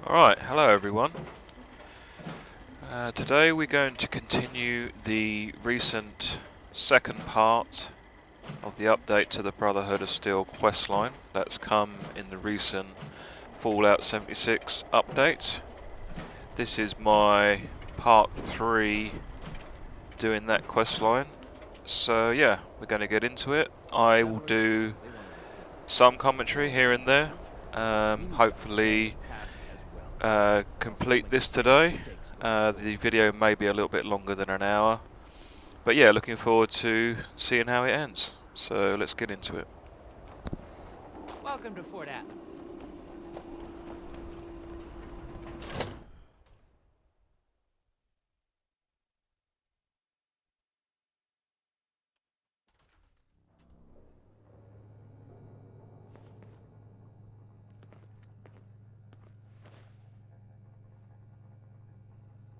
Alright, hello everyone. Today we're going to continue the recent second part of the update to the Brotherhood of Steel questline that's come in the recent Fallout 76 update. This is my part 3 doing that questline. So yeah, we're going to get into it. I will do some commentary here and there. Hopefully complete this today. The video may be a little bit longer than an hour, but yeah, looking forward to seeing how it ends. So let's get into it. Welcome to Fort Atlas.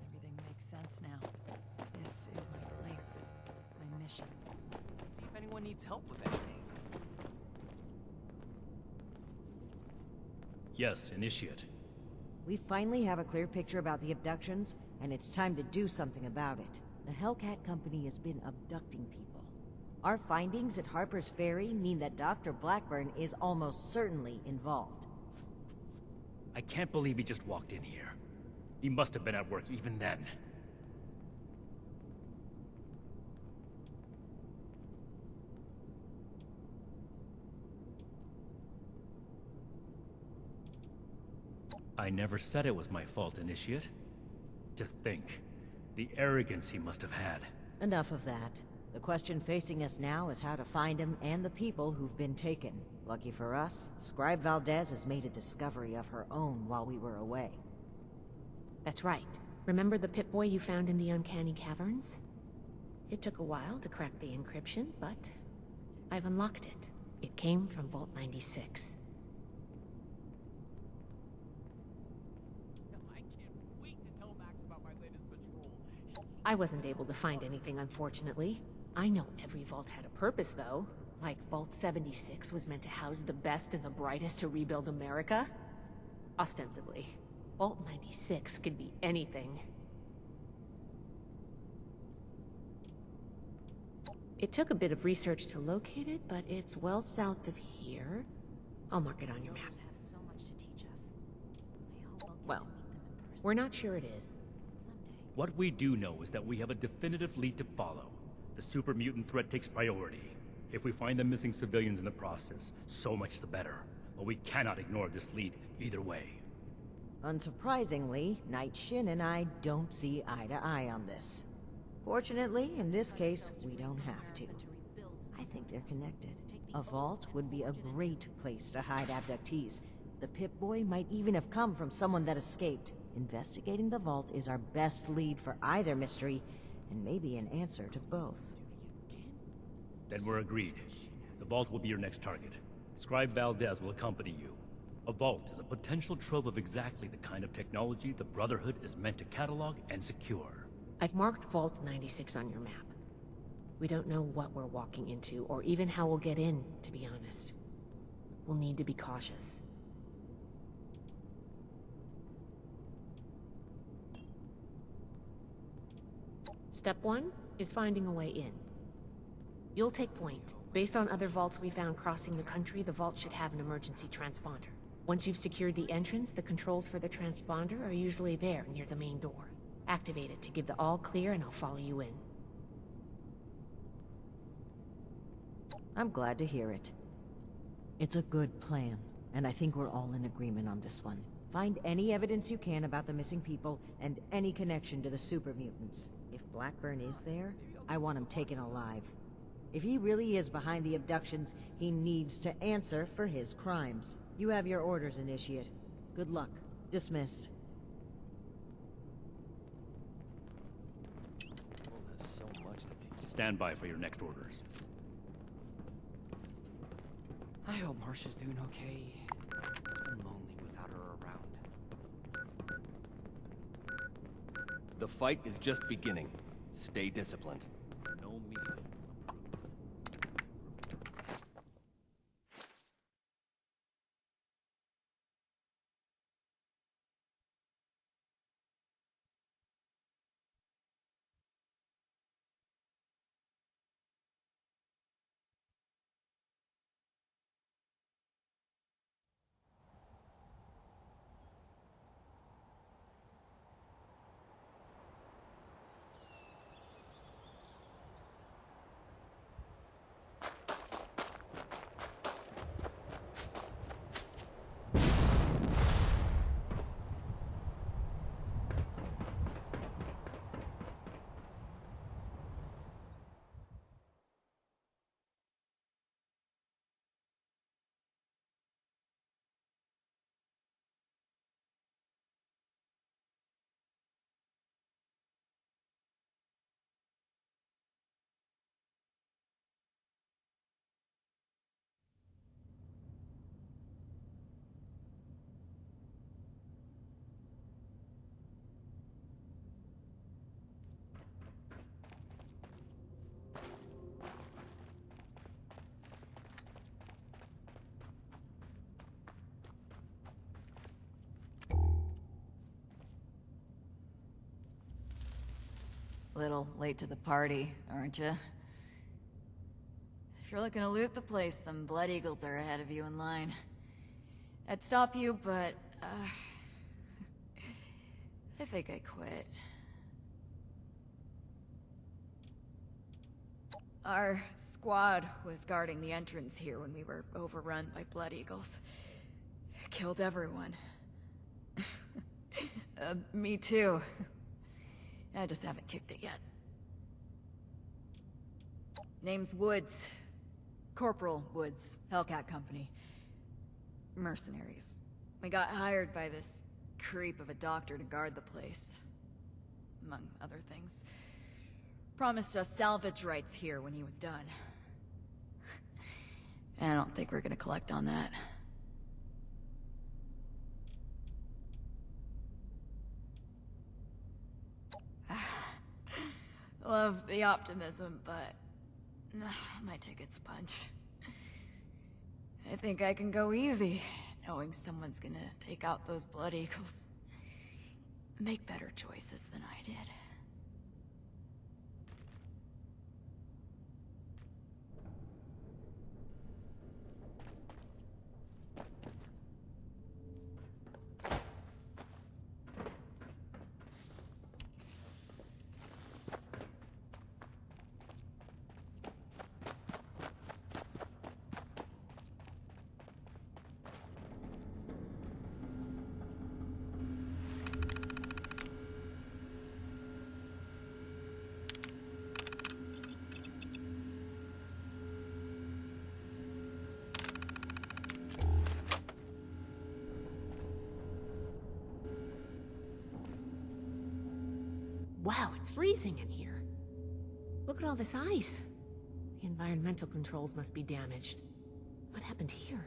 Everything makes sense now. This is my place, my mission. See if anyone needs help with anything. Yes, Initiate. We finally have a clear picture about the abductions, and it's time to do something about it. The Hellcat Company has been abducting people. Our findings at Harper's Ferry mean that Dr. Blackburn is almost certainly involved. I can't believe he just walked in here. He must have been at work even then. I never said it was my fault, Initiate. To think, the arrogance he must have had. Enough of that. The question facing us now is how to find him and the people who've been taken. Lucky for us, Scribe Valdez has made a discovery of her own while we were away. That's right. Remember the Pip-Boy you found in the Uncanny Caverns? It took a while to crack the encryption, but I've unlocked it. It came from Vault 96. I can't wait to tell Max about my latest patrol. I wasn't able to find anything, unfortunately. I know every vault had a purpose, though. Like Vault 76 was meant to house the best and the brightest to rebuild America. Ostensibly. Vault 96 could be anything. It took a bit of research to locate it, but it's well south of here. I'll mark it on your map. Have so much to teach us. I hope I'll get Well, to meet them in person we're not sure it is. someday. What we do know is that we have a definitive lead to follow. The super mutant threat takes priority. If we find the missing civilians in the process, so much the better. But we cannot ignore this lead either way. Unsurprisingly, Knight Shin and I don't see eye to eye on this. Fortunately, in this case, we don't have to. I think they're connected. A vault would be a great place to hide abductees. The Pip-Boy might even have come from someone that escaped. Investigating the vault is our best lead for either mystery, and maybe an answer to both. Then we're agreed. The vault will be your next target. Scribe Valdez will accompany you. A vault is a potential trove of exactly the kind of technology the Brotherhood is meant to catalog and secure. I've marked Vault 96 on your map. We don't know what we're walking into, or even how we'll get in, to be honest. We'll need to be cautious. Step 1 is finding a way in. You'll take point. Based on other vaults we found crossing the country, the vault should have an emergency transponder. Once you've secured the entrance, the controls for the transponder are usually there, near the main door. Activate it to give the all clear, and I'll follow you in. I'm glad to hear it. It's a good plan, and I think we're all in agreement on this one. Find any evidence you can about the missing people and any connection to the super mutants. If Blackburn is there, I want him taken alive. If he really is behind the abductions, he needs to answer for his crimes. You have your orders, Initiate. Good luck. Dismissed. Stand by for your next orders. I hope Marsha's doing okay. It's been lonely without her around. The fight is just beginning. Stay disciplined. No meeting. Little late to the party, aren't you? If you're looking to loot the place, some Blood Eagles are ahead of you in line. I'd stop you, but, I think I quit. Our squad was guarding the entrance here when we were overrun by Blood Eagles. Killed everyone. Me too. I just haven't kicked it yet. Name's Woods. Corporal Woods, Hellcat Company. Mercenaries. We got hired by this creep of a doctor to guard the place. Among other things. Promised us salvage rights here when he was done. And I don't think we're gonna collect on that. Love the optimism, but my ticket's punch. I think I can go easy, knowing someone's gonna take out those Blood Eagles. Make better choices than I did. Wow, it's freezing in here. Look at all this ice. The environmental controls must be damaged. What happened here?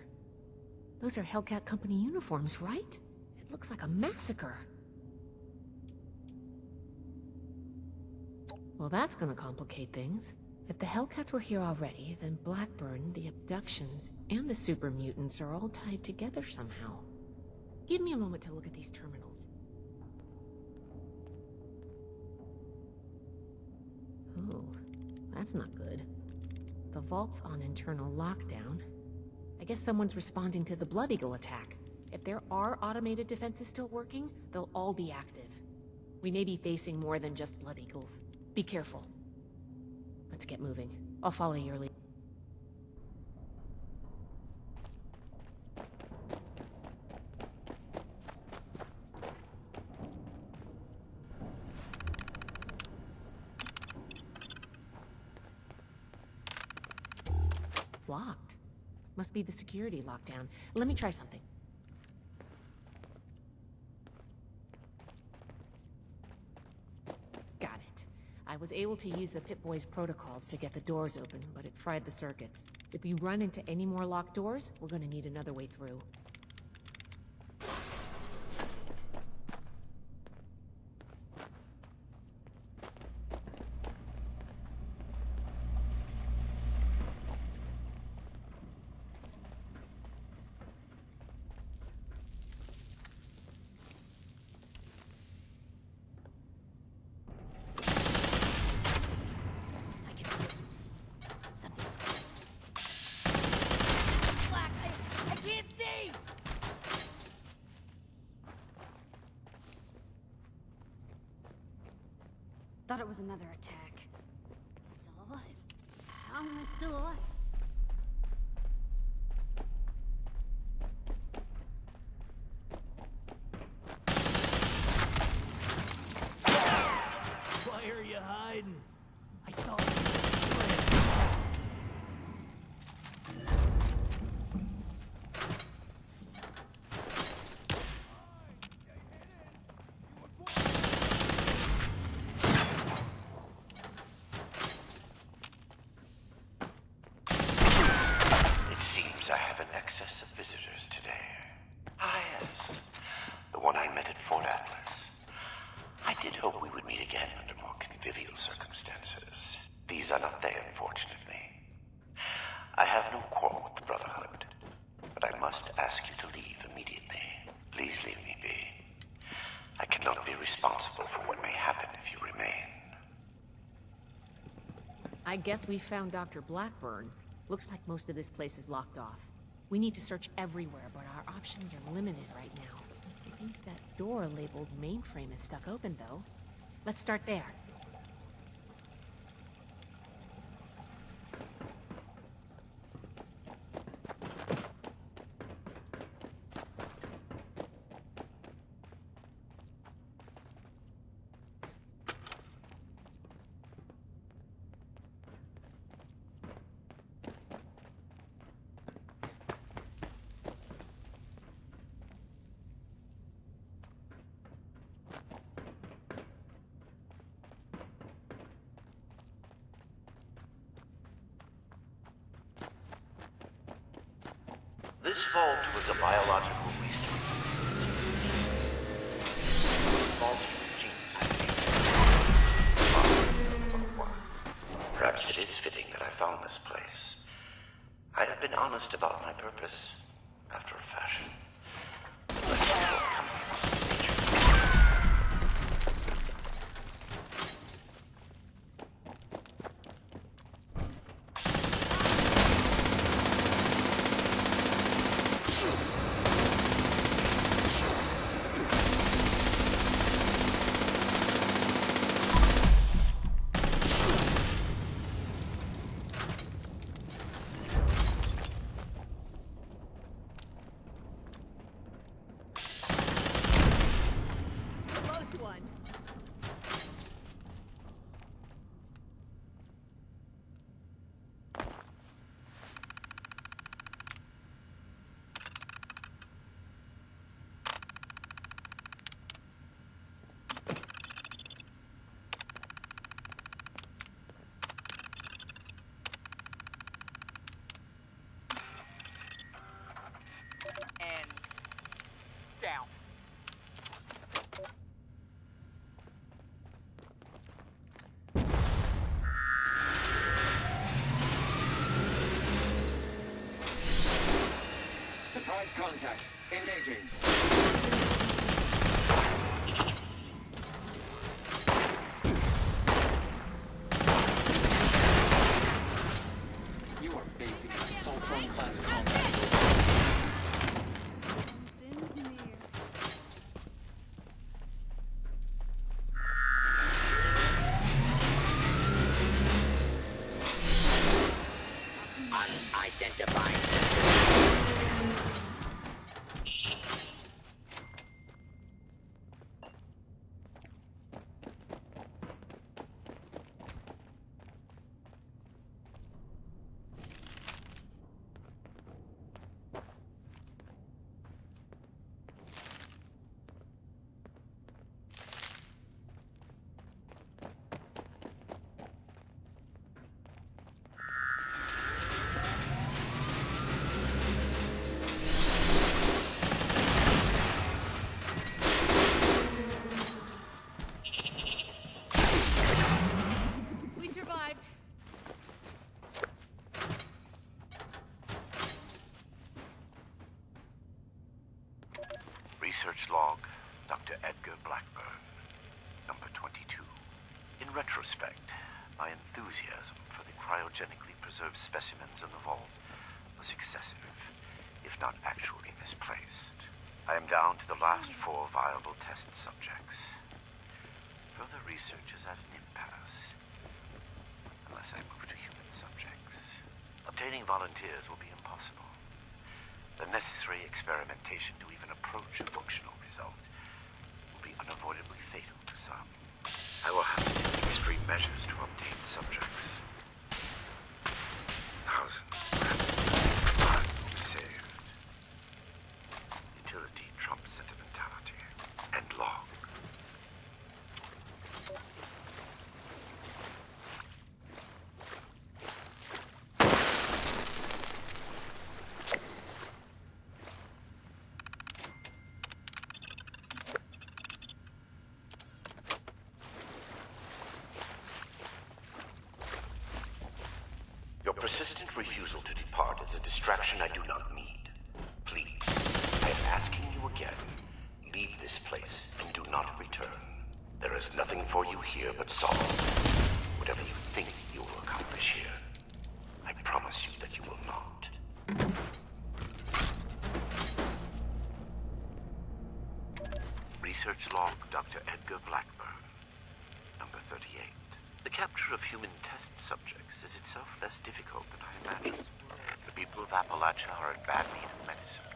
Those are Hellcat Company uniforms, right? It looks like a massacre. Well, that's gonna complicate things. If the Hellcats were here already, then Blackburn, the abductions, and the super mutants are all tied together somehow. Give me a moment to look at these terminals. Oh, that's not good. The vault's on internal lockdown. I guess someone's responding to the Blood Eagle attack. If there are automated defenses still working, they'll all be active. We may be facing more than just Blood Eagles. Be careful. Let's get moving. I'll follow your lead. Locked. Must be the security lockdown. Let me try something. Got it. I was able to use the Pip-Boy's protocols to get the doors open, but it fried the circuits. If we run into any more locked doors, we're gonna need another way through. I can feel it. Something's close. Black, I can't see! Thought it was another attack. Still alive. How am I still alive? Why are you hiding? I thought... It seems I have an excess of visitors today. Ah, yes. The one I met at Fort Atlas. I did hope we would meet again under more convivial circumstances. These are not they, unfortunately. I have no quarrel with the Brotherhood, but I must ask you to leave immediately. Please leave me be. I cannot be responsible for what may happen if you remain. I guess we found Dr. Blackburn. Looks like most of this place is locked off. We need to search everywhere, but our options are limited right now. I think that door labeled mainframe is stuck open, though. Let's start there. This vault was a biological research facility. Vault with genes, I think. Perhaps it is fitting that I found this place. I have been honest about my purpose, after a fashion. Let's see what comes from nature. And down. Surprise contact. Engaging. You are facing an Assaultron class combat. Things near. Unidentified. We survived. Research log, Dr. Edgar Blackburn, number 22. In retrospect, my enthusiasm for the cryogenically preserved specimens in the vault was excessive, if not actually misplaced. I am down to the last 4 viable test subjects. Further research is at an impasse, unless I move to human subjects. Obtaining volunteers will be impossible. The necessary experimentation to even approach a functional result will be unavoidably fatal to some. I will have to take extreme measures to obtain subjects. Thousands, perhaps millions of lives will be saved. Utility trumps sentimentality. And log. Your persistent refusal to depart is a distraction I do not need. Please, I am asking you again, leave this place and do not return. There is nothing for you here but sorrow. whatever you think you will accomplish here, I promise you that you will not. Research log Dr. Edgar Blackburn, number 38. The capture of human test subjects is itself less difficult than I imagined. The people of Appalachia are in bad need of medicine,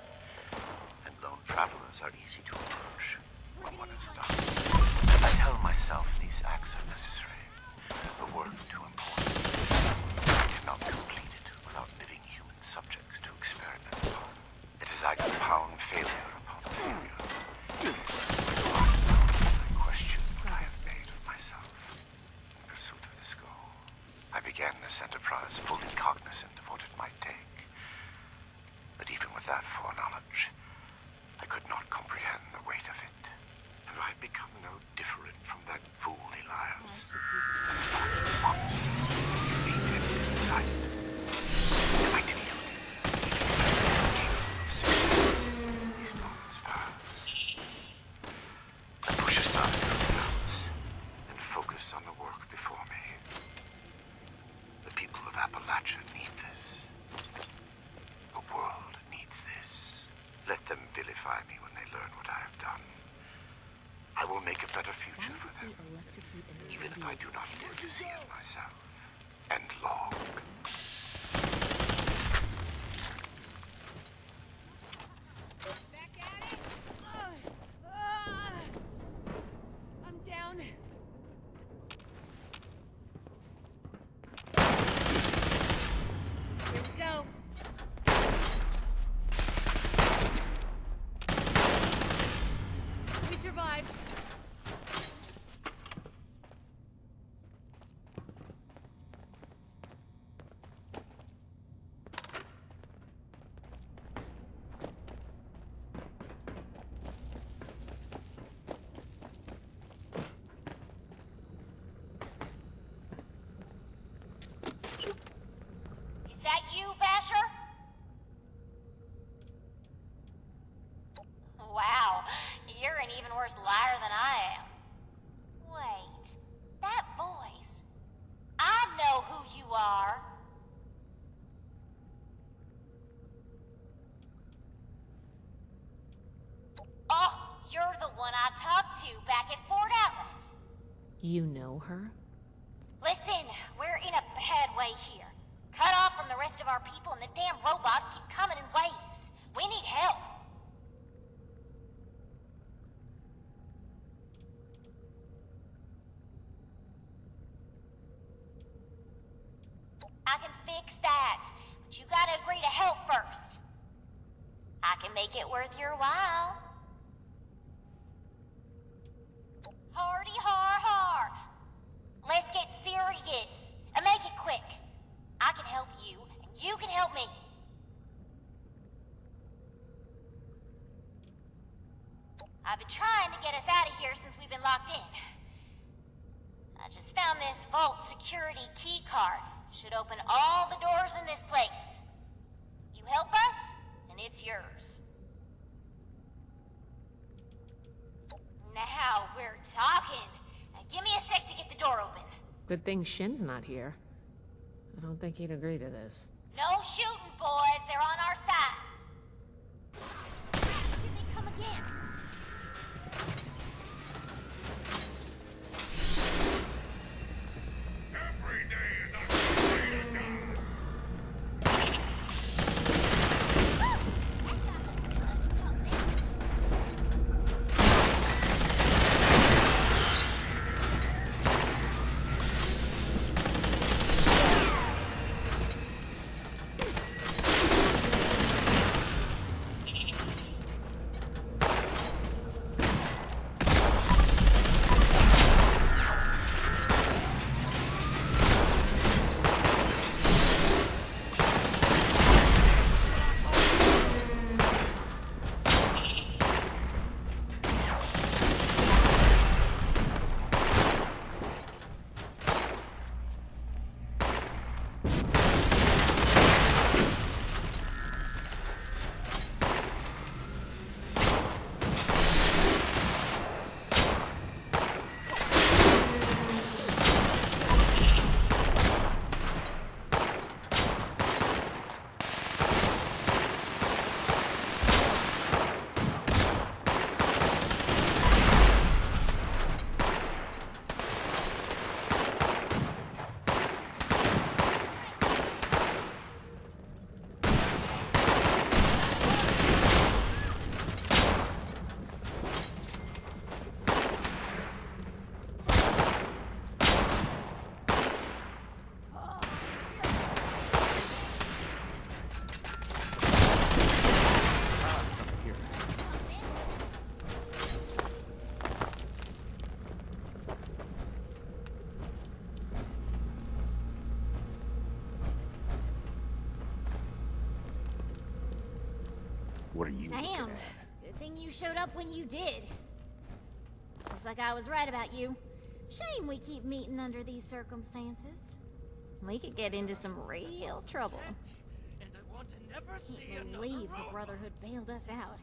and lone travelers are easy to approach when one is a doctor. I tell myself these acts are necessary, the work too important. I cannot complete it without living human subjects to experiment upon. It is I compound failure upon failure. I question what I have made of myself in pursuit of this goal. I began this enterprise fully cognizant of what it might take. But even with that foreknowledge, I could not comprehend the weight of it. Have I become no different from that fool Elias? Monster, being in sight. Am I deluded? These moments pass. I push aside those doubts and focus on the work before me. The people of Appalachia need this. The world needs this. Let them vilify me when they learn what I have done. I will make a better future for them, even if I do not live to see it myself. And long. Back at it! I'm down. Here we go. We survived. Is that you, Basher? Wow, you're an even worse liar than I am. Wait, that voice. I know who you are. Oh, you're the one I talked to back at Fort Atlas. You know her? Listen, we're in a bad way here. Cut off from the rest of our people and the damn robots keep coming in waves. We need help. I can fix that, but you gotta agree to help first. I can make it worth your while. Hardy har har. Let's get serious and make it quick. I can help you, and you can help me. I've been trying to get us out of here since we've been locked in. I just found this vault security key card. Should open all the doors in this place. You help us, and it's yours. Now we're talking. Give me a sec to get the door open. Good thing Shin's not here. I don't think he'd agree to this. No shooting, boys. They're on our side. Here they come again. Every day is a great time. What are you Damn. looking at? Good thing you showed up when you did. Looks like I was right about you. Shame we keep meeting under these circumstances. We could get into some real trouble. Can't believe the Brotherhood bailed us out.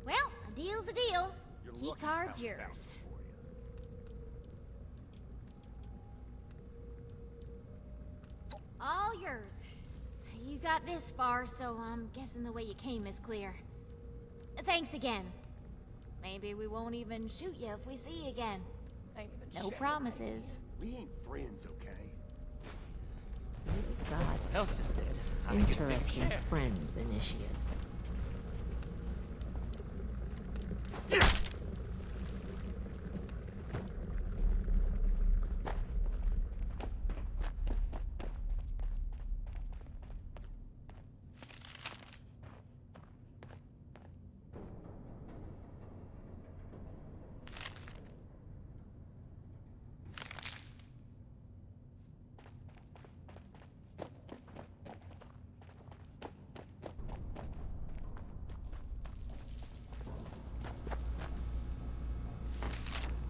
Well, a deal's a deal. Key card's yours. All yours. You got this far, so I'm guessing the way you came is clear. Thanks again. Maybe we won't even shoot you if we see you again. No promises. We ain't friends, okay? God. Else is dead. Interesting friends initiate.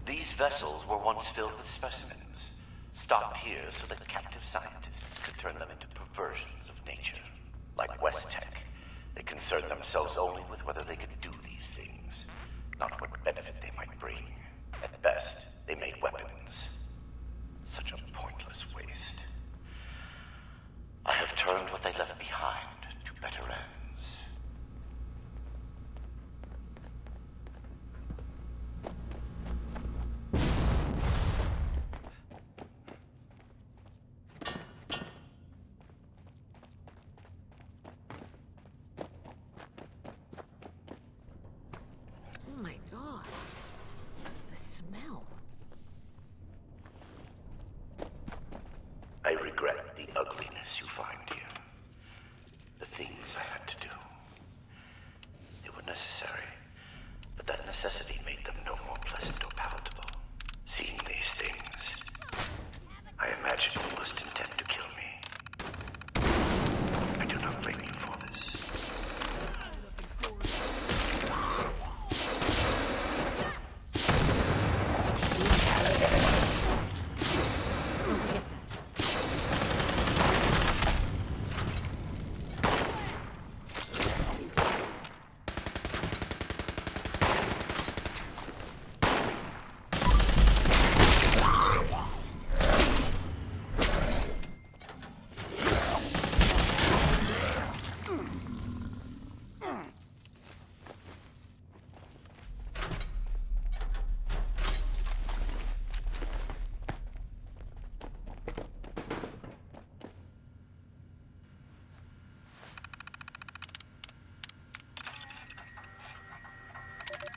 These vessels were once filled with specimens, stocked here so that captive scientists could turn them into perversions of nature. Like West Tech, they concerned themselves only with whether they could do these things, not what benefit they might bring. At best, they made weapons. Such a pointless waste. I have turned what they left behind to better ends. Oh my god. The smell. I regret the ugliness you find here. The things I had to do. They were necessary, but that necessity made them no more pleasant or palatable. Seeing these things, I imagine you must intend to kill me. I do not blame you for this.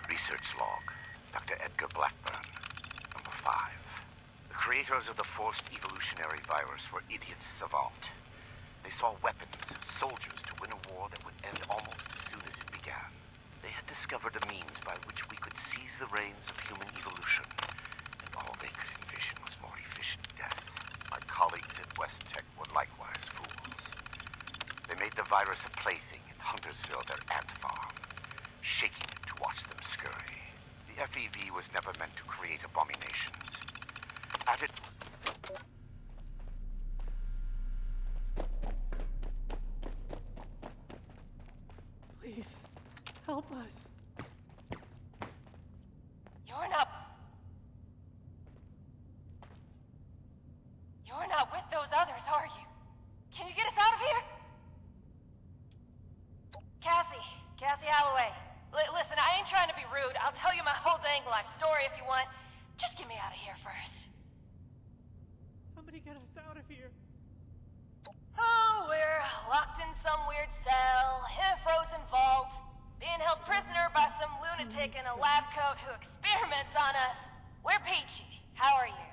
Research log, Dr. Edgar Blackburn, number 5. The creators of the forced evolutionary virus were idiots savant. They saw weapons, soldiers to win a war that would end almost as soon as it began. They had discovered a means by which we could seize the reins of human evolution, and all they could envision was more efficient death. My colleagues at West Tech were likewise fools. They made the virus a plaything in Huntersville, their ant farm, shaking it to watch them scurry. The FEV was never meant to create abominations. Added... Please, help us. You're not... You're not with those others, are you? Can you get us out of here? Cassie Alloway. Listen, I ain't trying to be rude. I'll tell you my whole dang life story if you want. Just get me out of here first. Somebody get us out of here. Oh, we're locked in some weird cell, in a frozen vault, being held prisoner by some lunatic in a lab coat who experiments on us. We're peachy. How are you?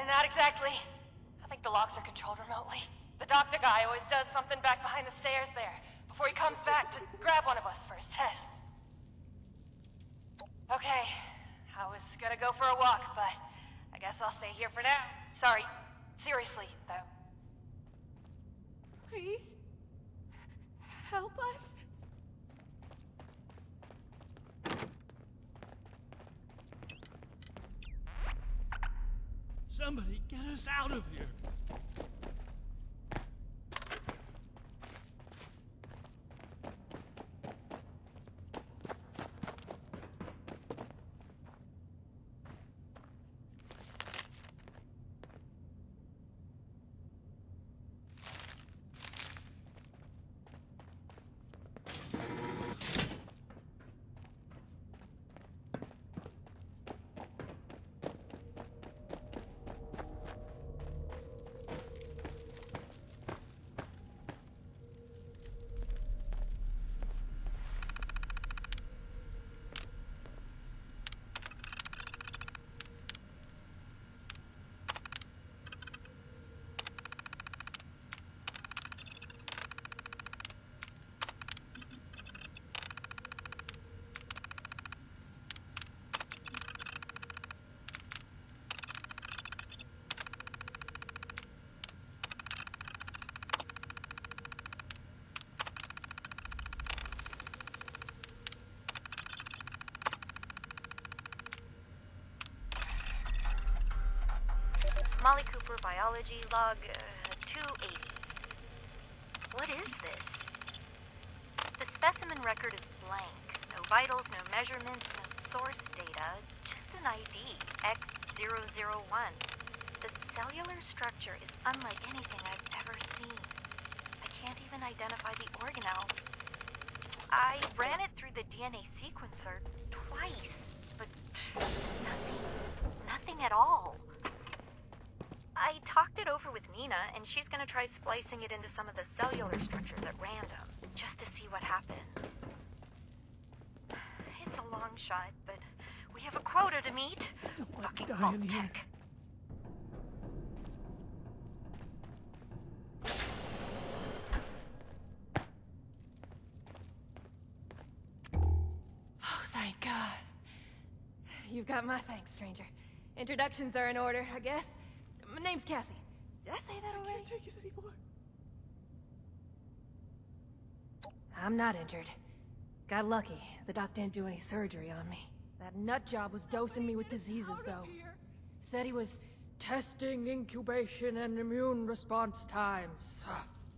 Not exactly. I think the locks are controlled remotely. The doctor guy always does something back behind the stairs there, before he comes back to grab one of us for his tests. Okay, I was gonna go for a walk, but I guess I'll stay here for now. Sorry. Seriously, though. Please? help us? Somebody get us out of here! Molly Cooper, biology, log 280. What is this? The specimen record is blank. No vitals, no measurements, no source data. Just an ID, X001. The cellular structure is unlike anything I've ever seen. I can't even identify the organelles. I ran it through the DNA sequencer twice, but nothing at all. I talked it over with Nina, and she's gonna try splicing it into some of the cellular structures at random, just to see what happens. It's a long shot, but we have a quota to meet. Don't let me Fucking die in here. tech. Oh, thank God. You've got my thanks, stranger. Introductions are in order, I guess. My name's Cassie. Did I say that already? I can't take it anymore. I'm not injured. Got lucky. The doc didn't do any surgery on me. That nut job was dosing me with diseases, though. Said he was testing incubation and immune response times.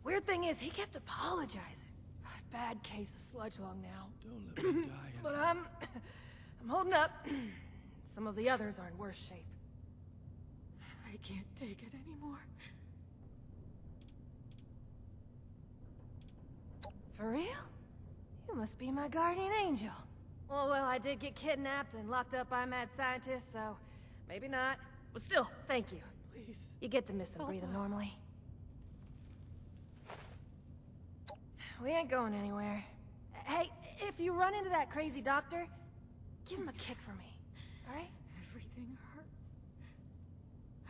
Weird thing is, he kept apologizing. Got a bad case of sludge lung now. Don't let me die. But I'm holding up. Some of the others are in worse shape. I can't take it anymore. For real? You must be my guardian angel. Well, I did get kidnapped and locked up by mad scientists, so maybe not. But still, thank you. Please. You get to miss him Help breathing us. normally. We ain't going anywhere. Hey, if you run into that crazy doctor, give him a kick for me, alright? Everything hurts.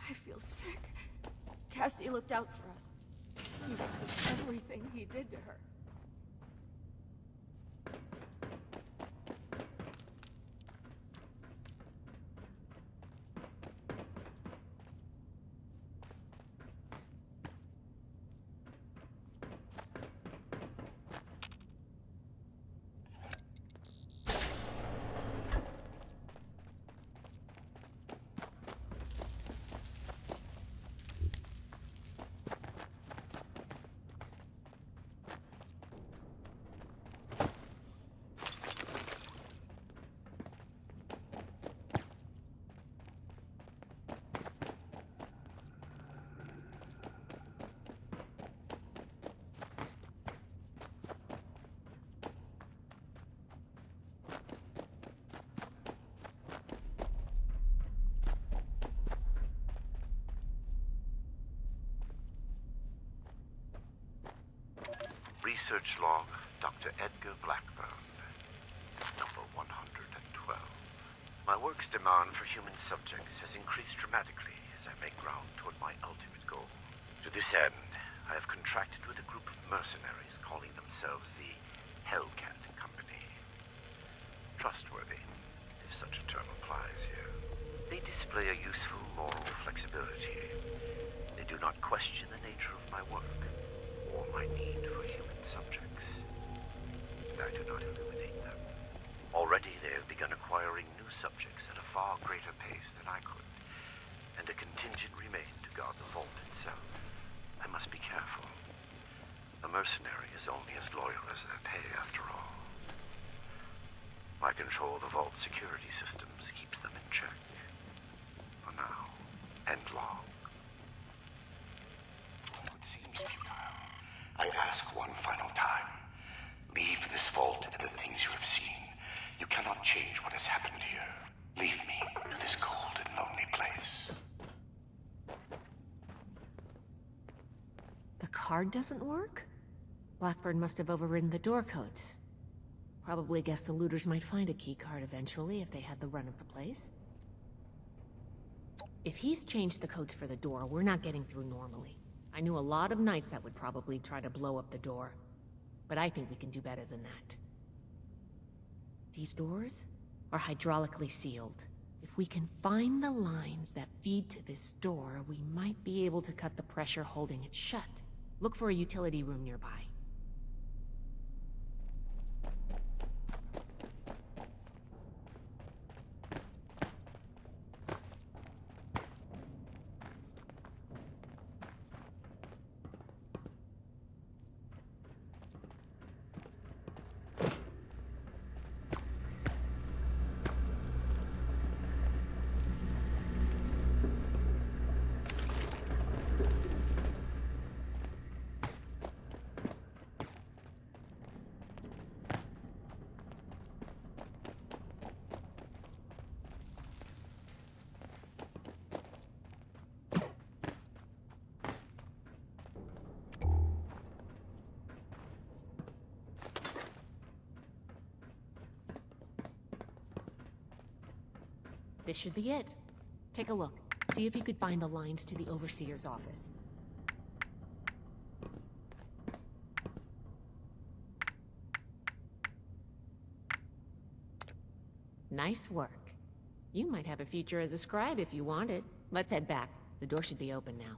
I feel sick. Cassie looked out for us. Even with everything he did to her. Research log, Dr. Edgar Blackburn, number 112. My work's demand for human subjects has increased dramatically as I make ground toward my ultimate goal. To this end, I have contracted with a group of mercenaries calling themselves the Hellcat Company. Trustworthy, if such a term applies here. They display a useful moral flexibility. They do not question the nature of my work or my need for human subjects. I do not eliminate them. Already they have begun acquiring new subjects at a far greater pace than I could, and a contingent remained to guard the vault itself. I must be careful. A mercenary is only as loyal as their pay, after all. My control of the vault security systems keeps them in check. For now, and long. It seems futile. I ask one final time. Leave this vault and the things you have seen. You cannot change what has happened here. Leave me to this cold and lonely place. The card doesn't work? Blackbird must have overridden the door codes. Probably guess the looters might find a key card eventually if they had the run of the place. If he's changed the codes for the door, we're not getting through normally. I knew a lot of knights that would probably try to blow up the door. But I think we can do better than that. These doors are hydraulically sealed. If we can find the lines that feed to this door, we might be able to cut the pressure holding it shut. Look for a utility room nearby. This should be it. Take a look. See if you could find the lines to the Overseer's office. Nice work. You might have a future as a scribe if you want it. Let's head back. The door should be open now.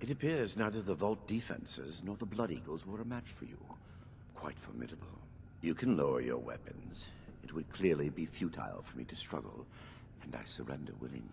It appears neither the vault defenses nor the Blood Eagles were a match for you. Quite formidable. You can lower your weapons. It would clearly be futile for me to struggle, and I surrender willingly.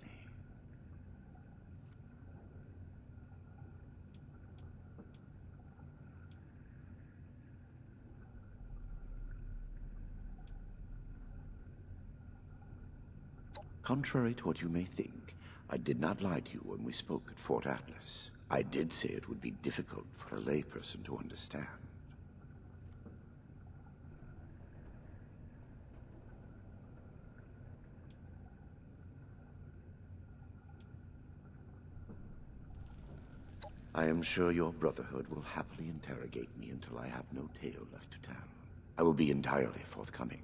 Contrary to what you may think, I did not lie to you when we spoke at Fort Atlas. I did say it would be difficult for a layperson to understand. I am sure your Brotherhood will happily interrogate me until I have no tale left to tell. I will be entirely forthcoming,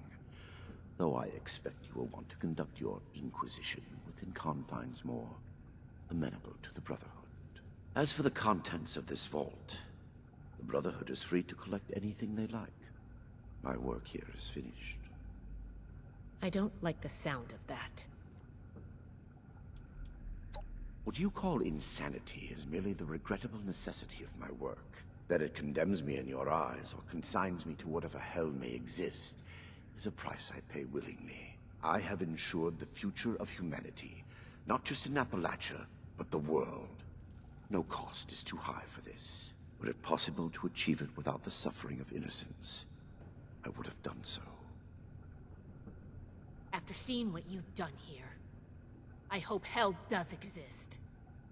though I expect you will want to conduct your Inquisition within confines more amenable to the Brotherhood. As for the contents of this vault, the Brotherhood is free to collect anything they like. My work here is finished. I don't like the sound of that. What you call insanity is merely the regrettable necessity of my work. That it condemns me in your eyes or consigns me to whatever hell may exist is a price I pay willingly. I have ensured the future of humanity, not just in Appalachia, but the world. No cost is too high for this. Were it possible to achieve it without the suffering of innocence, I would have done so. After seeing what you've done here, I hope hell does exist.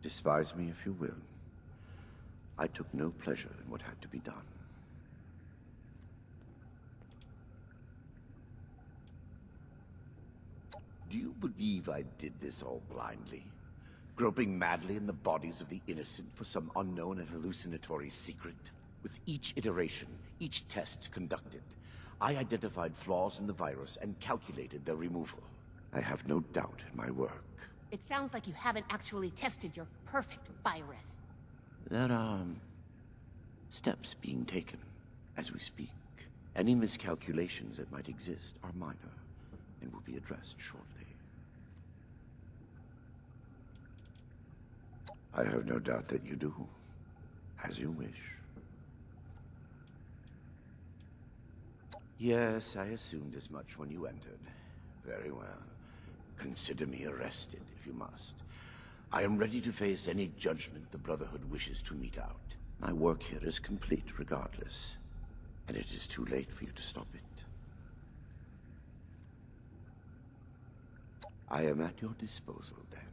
Despise me if you will. I took no pleasure in what had to be done. Do you believe I did this all blindly? Groping madly in the bodies of the innocent for some unknown and hallucinatory secret? With each iteration, each test conducted, I identified flaws in the virus and calculated their removal. I have no doubt in my work. It sounds like you haven't actually tested your perfect virus. There are steps being taken as we speak. Any miscalculations that might exist are minor and will be addressed shortly. I have no doubt that you do. As you wish. Yes, I assumed as much when you entered. Very well. Consider me arrested, if you must. I am ready to face any judgment the Brotherhood wishes to mete out. My work here is complete regardless, and it is too late for you to stop it. I am at your disposal, then.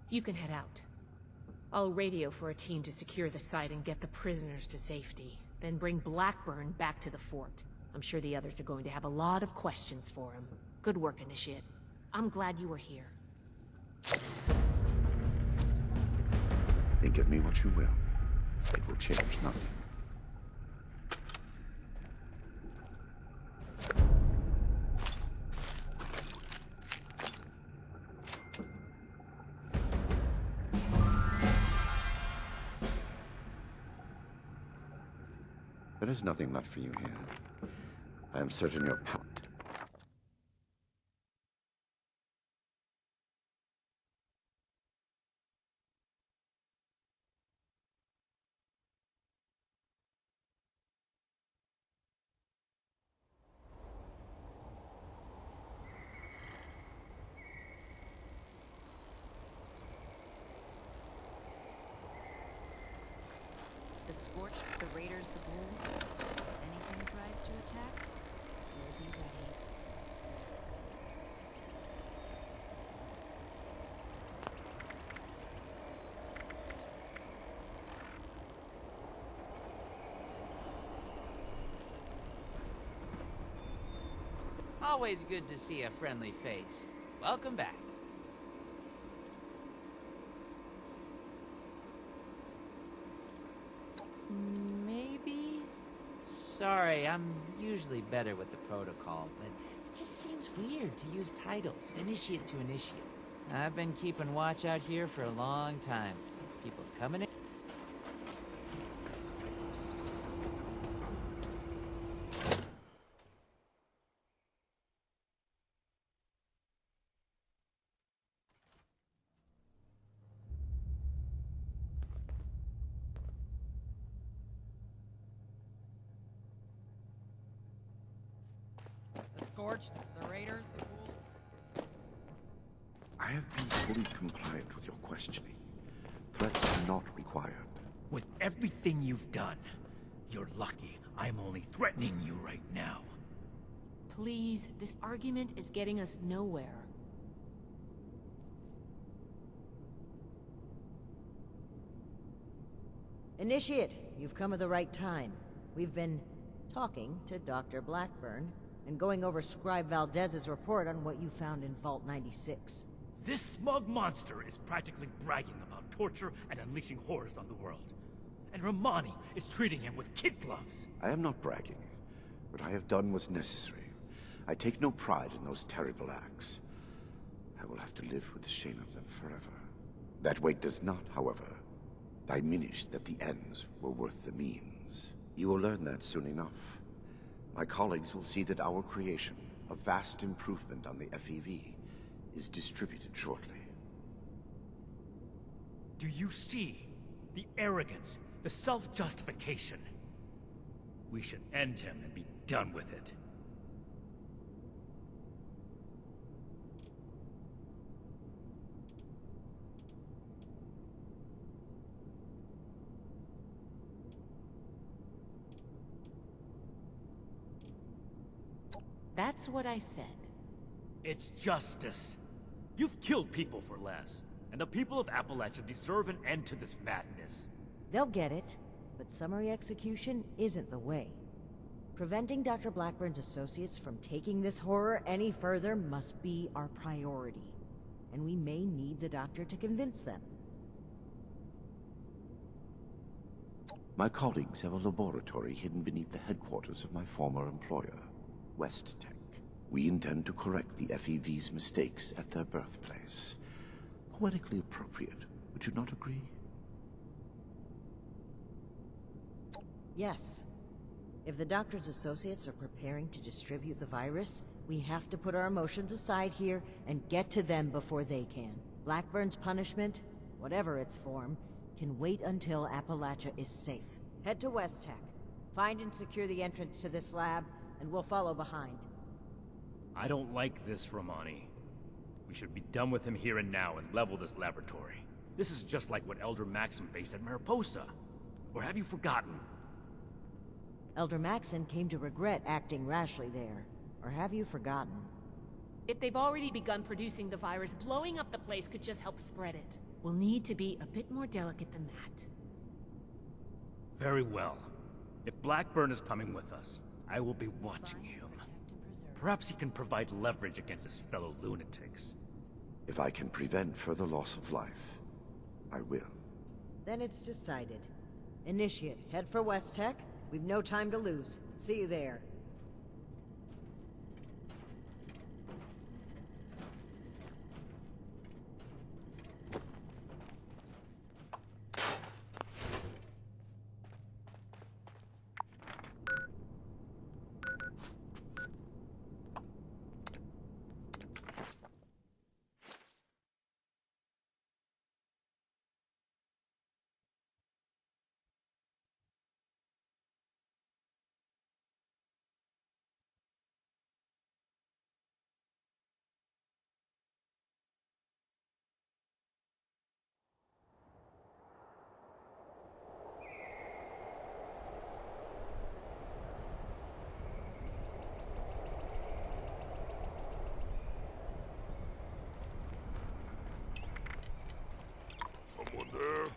You can head out. I'll radio for a team to secure the site and get the prisoners to safety. Then bring Blackburn back to the fort. I'm sure the others are going to have a lot of questions for him. Good work, Initiate. I'm glad you were here. Think of me what you will. It will change nothing. There is nothing left for you here. I am certain your power... The Scorched, the Raiders, the Ghouls. Anything tries to attack, we'll be ready. Always good to see a friendly face. Welcome back. Maybe? Sorry, I'm usually better with the protocol, but it just seems weird to use titles, initiate to initiate. I've been keeping watch out here for a long time. People coming in. The Scorched, the Raiders, the Ghouls. I have been fully compliant with your questioning. Threats are not required. With everything you've done, you're lucky I'm only threatening you right now. Please, this argument is getting us nowhere. Initiate, you've come at the right time. We've been talking to Dr. Blackburn and going over Scribe Valdez's report on what you found in Vault 96. This smug monster is practically bragging about torture and unleashing horrors on the world. And Romani is treating him with kid gloves. I am not bragging. What I have done was necessary. I take no pride in those terrible acts. I will have to live with the shame of them forever. That weight does not, however, diminish that the ends were worth the means. You will learn that soon enough. My colleagues will see that our creation, a vast improvement on the FEV, is distributed shortly. Do you see the arrogance, the self-justification? We should end him and be done with it. That's what I said. It's justice. You've killed people for less, and the people of Appalachia deserve an end to this madness. They'll get it, but summary execution isn't the way. Preventing Dr. Blackburn's associates from taking this horror any further must be our priority. And we may need the doctor to convince them. My colleagues have a laboratory hidden beneath the headquarters of my former employer, West Tech. We intend to correct the FEV's mistakes at their birthplace. poetically appropriate. Would you not agree? Yes. If the doctor's associates are preparing to distribute the virus, we have to put our emotions aside here and get to them before they can. Blackburn's punishment, whatever its form, can wait until Appalachia is safe. Head to West Tech. Find and secure the entrance to this lab, and we'll follow behind. I don't like this, Romani. We should be done with him here and now and level this laboratory. This is just like what Elder Maxim faced at Mariposa. Or have you forgotten? Elder Maxon came to regret acting rashly there. Or have you forgotten? If they've already begun producing the virus, blowing up the place could just help spread it. We'll need to be a bit more delicate than that. Very well. If Blackburn is coming with us, I will be watching him. Perhaps he can provide leverage against his fellow lunatics. If I can prevent further loss of life, I will. Then it's decided. Initiate, head for West Tech. We've no time to lose. See you there. Someone there?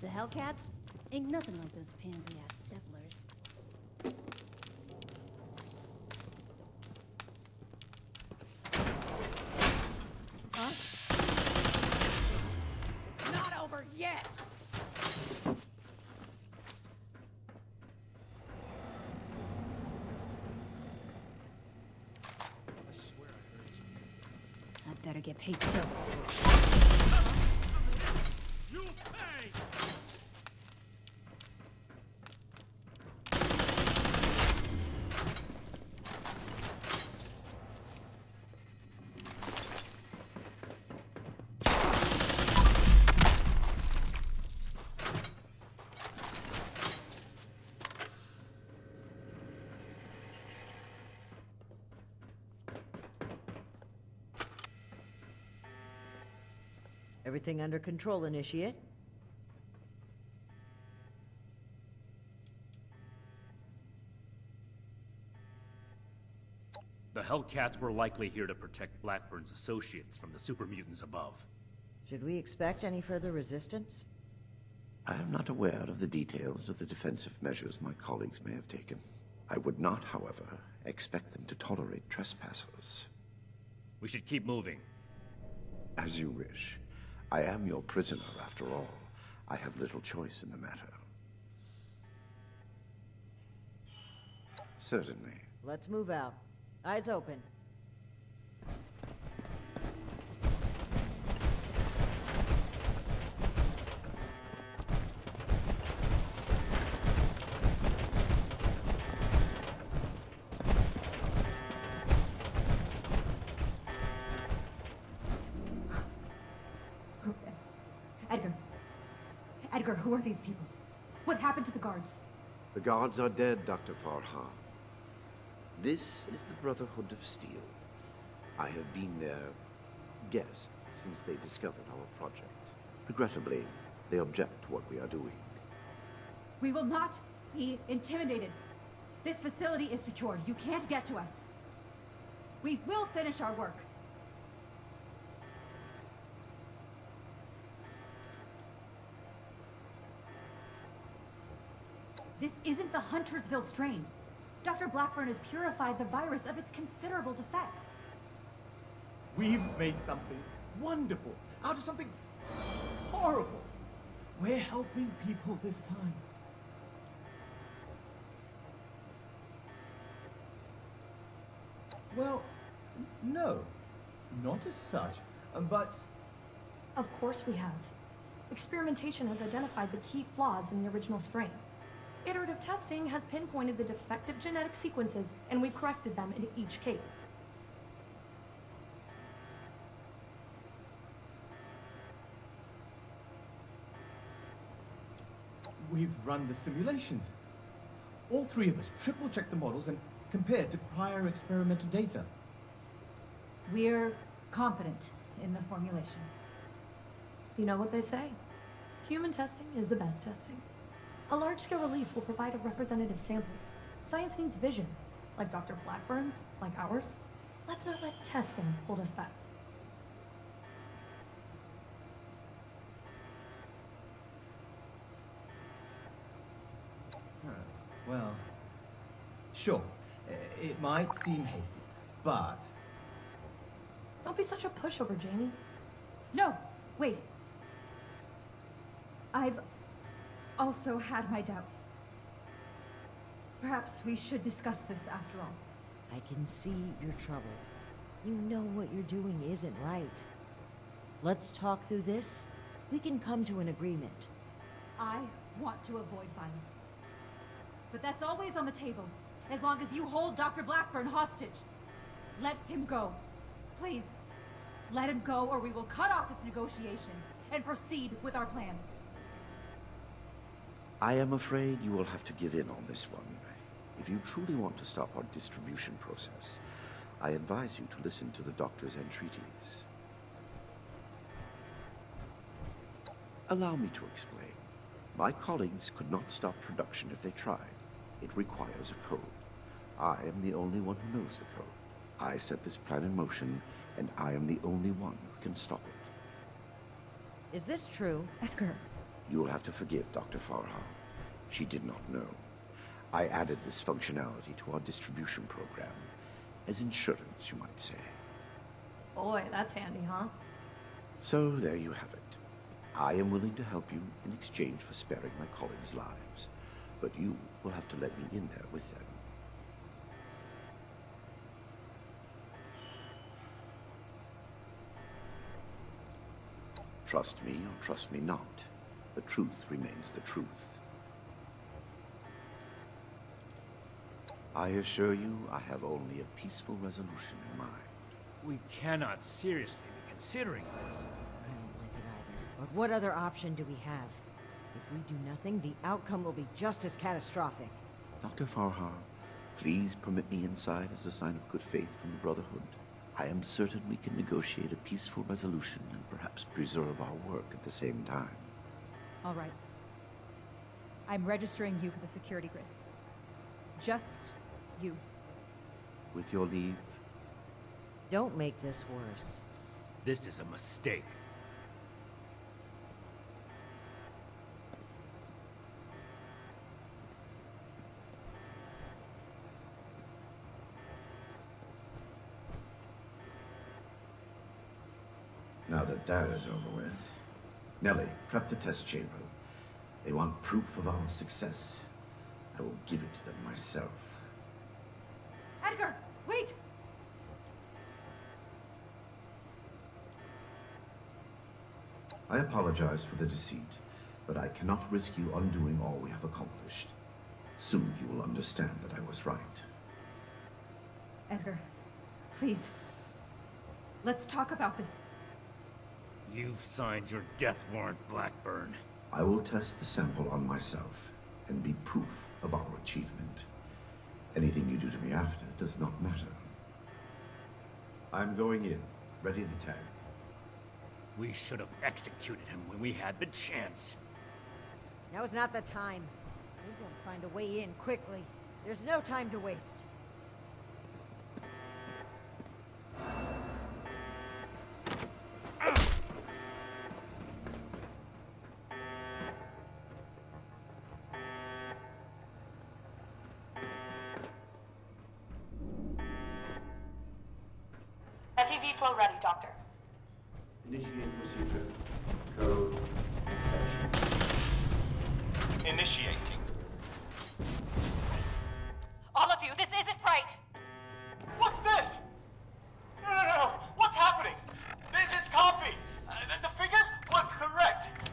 The Hellcats? Ain't nothing like those pansy-ass settlers. Huh? It's not over yet! I swear I heard something. I'd better get paid double. You pay! Everything under control, Initiate? The Hellcats were likely here to protect Blackburn's associates from the super mutants above. Should we expect any further resistance? I am not aware of the details of the defensive measures my colleagues may have taken. I would not, however, expect them to tolerate trespassers. We should keep moving. As you wish. I am your prisoner, after all. I have little choice in the matter. Certainly. Let's move out. Eyes open. Edgar, who are these people? What happened to the guards? The guards are dead, Dr. Farha. This is the Brotherhood of Steel. I have been their guest since they discovered our project. Regrettably, they object to what we are doing. We will not be intimidated. This facility is secured. You can't get to us. We will finish our work. This isn't the Huntersville strain. Dr. Blackburn has purified the virus of its considerable defects. We've made something wonderful out of something horrible. We're helping people this time. Well, no, not as such, but... Of course we have. Experimentation has identified the key flaws in the original strain. Iterative testing has pinpointed the defective genetic sequences, and we've corrected them in each case. We've run the simulations. All three of us triple-checked the models and compared to prior experimental data. We're confident in the formulation. You know what they say? Human testing is the best testing. A large-scale release will provide a representative sample. Science needs vision, like Dr. Blackburn's, like ours. Let's not let testing hold us back. Well, sure, it might seem hasty, but... Don't be such a pushover, Jamie. No, wait. I've also had my doubts. Perhaps we should discuss this after all. I can see you're troubled. You know what you're doing isn't right. Let's talk through this. We can come to an agreement. I want to avoid violence. But that's always on the table, as long as you hold Dr. Blackburn hostage. Let him go. Please, let him go, or we will cut off this negotiation and proceed with our plans. I am afraid you will have to give in on this one. If you truly want to stop our distribution process, I advise you to listen to the doctor's entreaties. Allow me to explain. My colleagues could not stop production if they tried. It requires a code. I am the only one who knows the code. I set this plan in motion, and I am the only one who can stop it. Is this true? Edgar. You will have to forgive Dr. Farha. She did not know. I added this functionality to our distribution program. As insurance, you might say. Boy, that's handy, huh? So there you have it. I am willing to help you in exchange for sparing my colleagues' lives. But you will have to let me in there with them. Trust me or trust me not, the truth remains the truth. I assure you, I have only a peaceful resolution in mind. We cannot seriously be considering this. I don't like it either. But what other option do we have? If we do nothing, the outcome will be just as catastrophic. Dr. Farha, please permit me inside as a sign of good faith from the Brotherhood. I am certain we can negotiate a peaceful resolution and perhaps preserve our work at the same time. All right. I'm registering you for the security grid. Just you. With your leave? Don't make this worse. This is a mistake. Now that that is over with, Nellie, prep the test chamber. They want proof of our success. I will give it to them myself. Edgar, wait! I apologize for the deceit, but I cannot risk you undoing all we have accomplished. Soon you will understand that I was right. Edgar, please. Let's talk about this. You've signed your death warrant, Blackburn. I will test the sample on myself and be proof of our achievement. Anything you do to me after does not matter. I'm going in. Ready the tag. We should have executed him when we had the chance. Now is not the time. We've got to find a way in quickly. There's no time to waste. FEV flow ready, Doctor. Initiate procedure. Code essential. Initiating. All of you, this isn't right! What's this? No. What's happening? This copy. The figures were correct.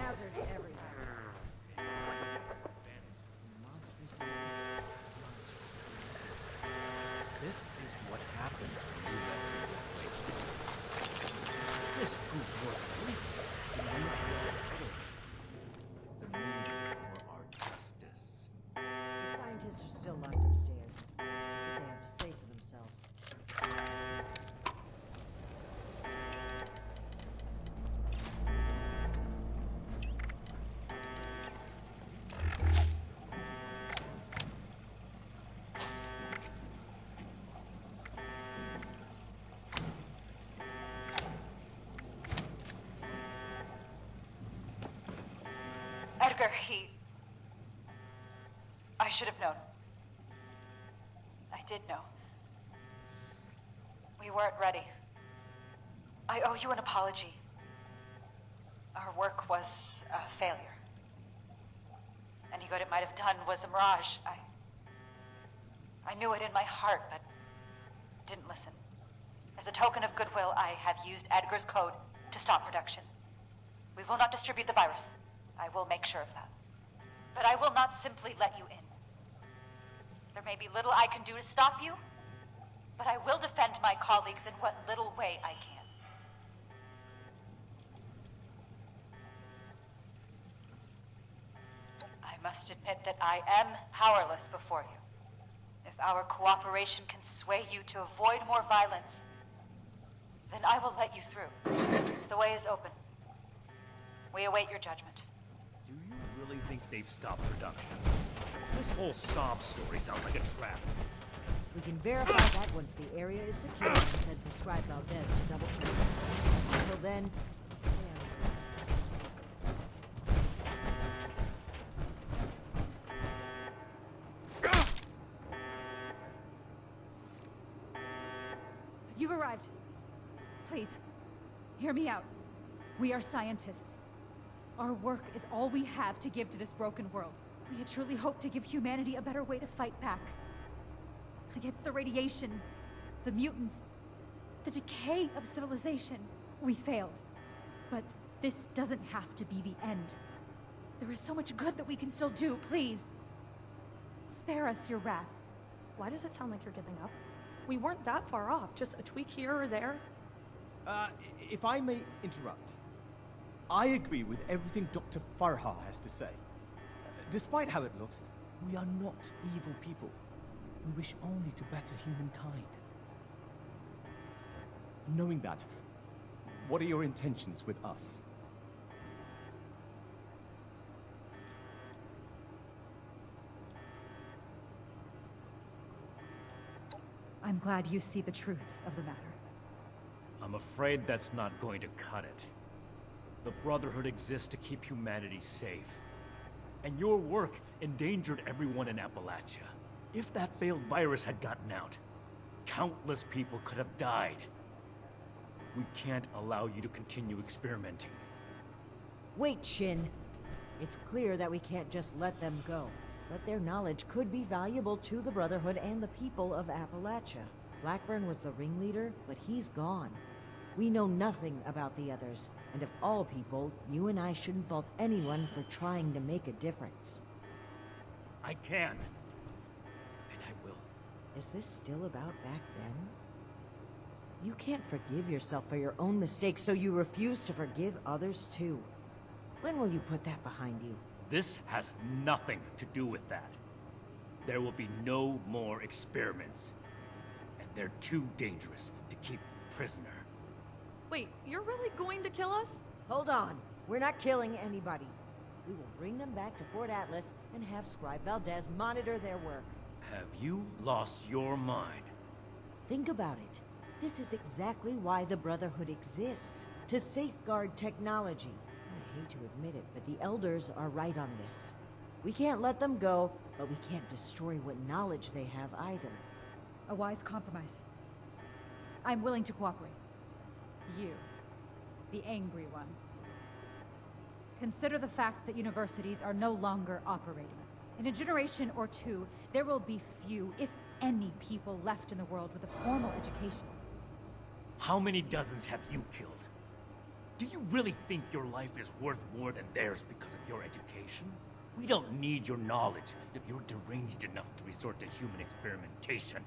Hazards everywhere. Monstrous land. Monstrous land. This is what happens when you let people play. This proves more completely the need for our justice. The scientists are still locked upstairs. Let's see what they have to say for themselves. Edgar, I should have known. I did know. We weren't ready. I owe you an apology. Our work was a failure. Any good it might have done was a mirage. I knew it in my heart, but didn't listen. As a token of goodwill, I have used Edgar's code to stop production. We will not distribute the virus. I will make sure of that. But I will not simply let you in. There may be little I can do to stop you, but I will defend my colleagues in what little way I can. I must admit that I am powerless before you. If our cooperation can sway you to avoid more violence, then I will let you through. The way is open. We await your judgment. Do you really think they've stopped production? This whole sob story sounds like a trap. We can verify that once the area is secure and send for Scribe Valdez to double check. Until then, stay out of You've arrived. Please, hear me out. We are scientists. Our work is all we have to give to this broken world. We had truly hoped to give humanity a better way to fight back. Against the radiation, the mutants, the decay of civilization. We failed. But this doesn't have to be the end. There is so much good that we can still do, please. Spare us your wrath. Why does it sound like you're giving up? We weren't that far off, just a tweak here or there. If I may interrupt. I agree with everything Dr. Farha has to say. Despite how it looks, we are not evil people. We wish only to better humankind. Knowing that, what are your intentions with us? I'm glad you see the truth of the matter. I'm afraid that's not going to cut it. The Brotherhood exists to keep humanity safe. And your work endangered everyone in Appalachia. If that failed virus had gotten out, countless people could have died. We can't allow you to continue experimenting. Wait, Shin. It's clear that we can't just let them go. But their knowledge could be valuable to the Brotherhood and the people of Appalachia. Blackburn was the ringleader, but he's gone. We know nothing about the others, and of all people, you and I shouldn't fault anyone for trying to make a difference. I can. And I will. Is this still about back then? You can't forgive yourself for your own mistakes, so you refuse to forgive others too. When will you put that behind you? This has nothing to do with that. There will be no more experiments. And they're too dangerous to keep prisoner. Wait, you're really going to kill us? Hold on. We're not killing anybody. We will bring them back to Fort Atlas and have Scribe Valdez monitor their work. Have you lost your mind? Think about it. This is exactly why the Brotherhood exists. To safeguard technology. I hate to admit it, but the Elders are right on this. We can't let them go, but we can't destroy what knowledge they have either. A wise compromise. I'm willing to cooperate. You, the angry one. Consider the fact that universities are no longer operating. In a generation or two, there will be few, if any, people left in the world with a formal education. How many dozens have you killed? Do you really think your life is worth more than theirs because of your education? We don't need your knowledge if you're deranged enough to resort to human experimentation.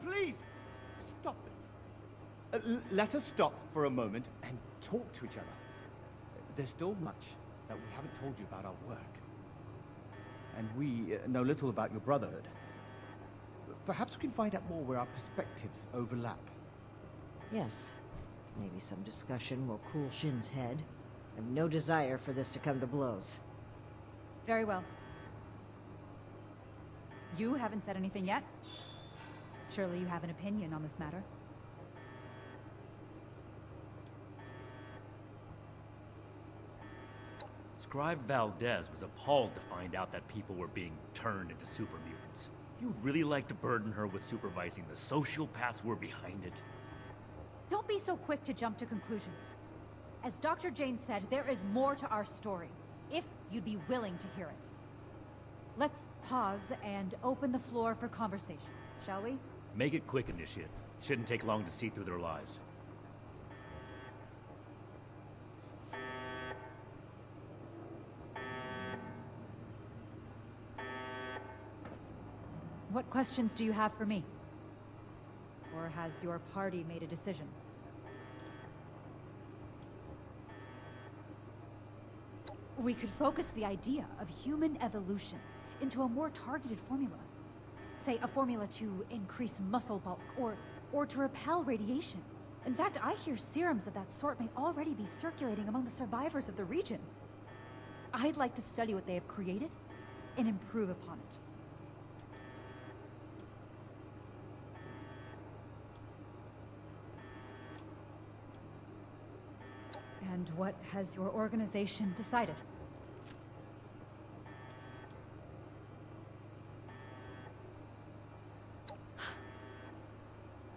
Please! Stop this. Let us stop for a moment and talk to each other. There's still much that we haven't told you about our work. And we know little about your Brotherhood. Perhaps we can find out more where our perspectives overlap. Yes. Maybe some discussion will cool Shin's head. I have no desire for this to come to blows. Very well. You haven't said anything yet. Surely you have an opinion on this matter. Scribe Valdez was appalled to find out that people were being turned into super mutants. You really like to burden her with supervising the sociopaths who were behind it? Don't be so quick to jump to conclusions. As Dr. Jane said, there is more to our story, if you'd be willing to hear it. Let's pause and open the floor for conversation, shall we? Make it quick, Initiate. Shouldn't take long to see through their lies. What questions do you have for me? Or has your party made a decision? We could focus the idea of human evolution into a more targeted formula. Say, a formula to increase muscle bulk, or to repel radiation. In fact, I hear serums of that sort may already be circulating among the survivors of the region. I'd like to study what they have created and improve upon it. And what has your organization decided?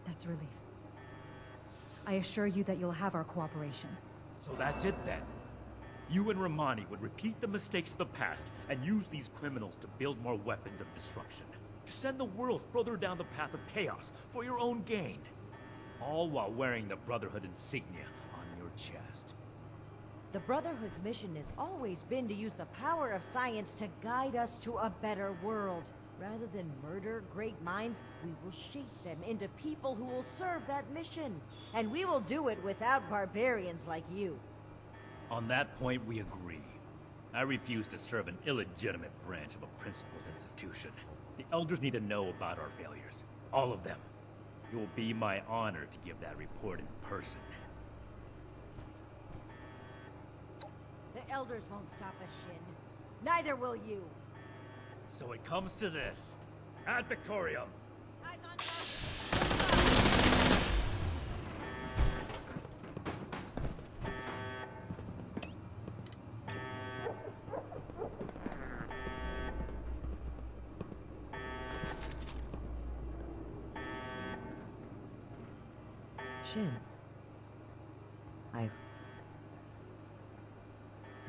That's a relief. I assure you that you'll have our cooperation. So that's it then. You and Romani would repeat the mistakes of the past and use these criminals to build more weapons of destruction. To send the world further down the path of chaos for your own gain. All while wearing the Brotherhood insignia on your chest. The Brotherhood's mission has always been to use the power of science to guide us to a better world. Rather than murder great minds, we will shape them into people who will serve that mission. And we will do it without barbarians like you. On that point, we agree. I refuse to serve an illegitimate branch of a principled institution. The Elders need to know about our failures. All of them. It will be my honor to give that report in person. The Elders won't stop us, Shin. Neither will you. So it comes to this. Ad Victoriam! Shin.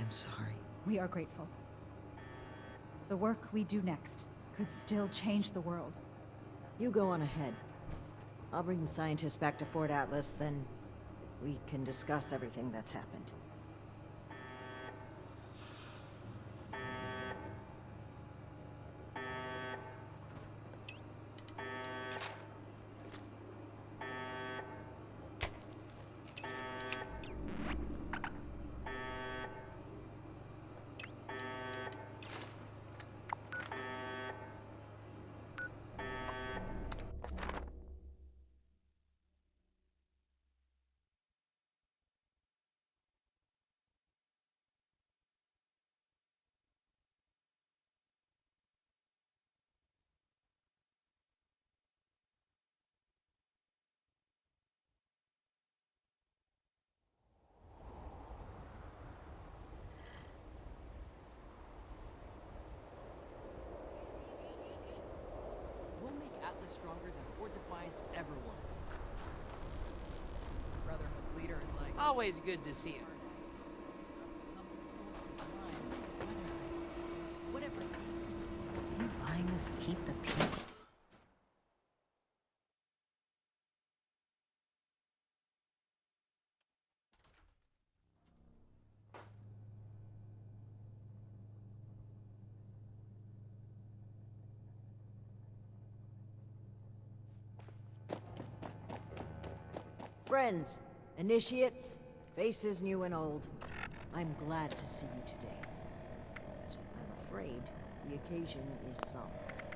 I'm sorry. We are grateful. The work we do next could still change the world. You go on ahead. I'll bring the scientists back to Fort Atlas, then we can discuss everything that's happened. We'll make Atlas stronger than Fort Defiance ever was. Brotherhood's leader is like... Always good to see him. Whatever it takes. Are you buying us keep the peace? Friends, initiates, faces new and old, I'm glad to see you today. But I'm afraid the occasion is somber.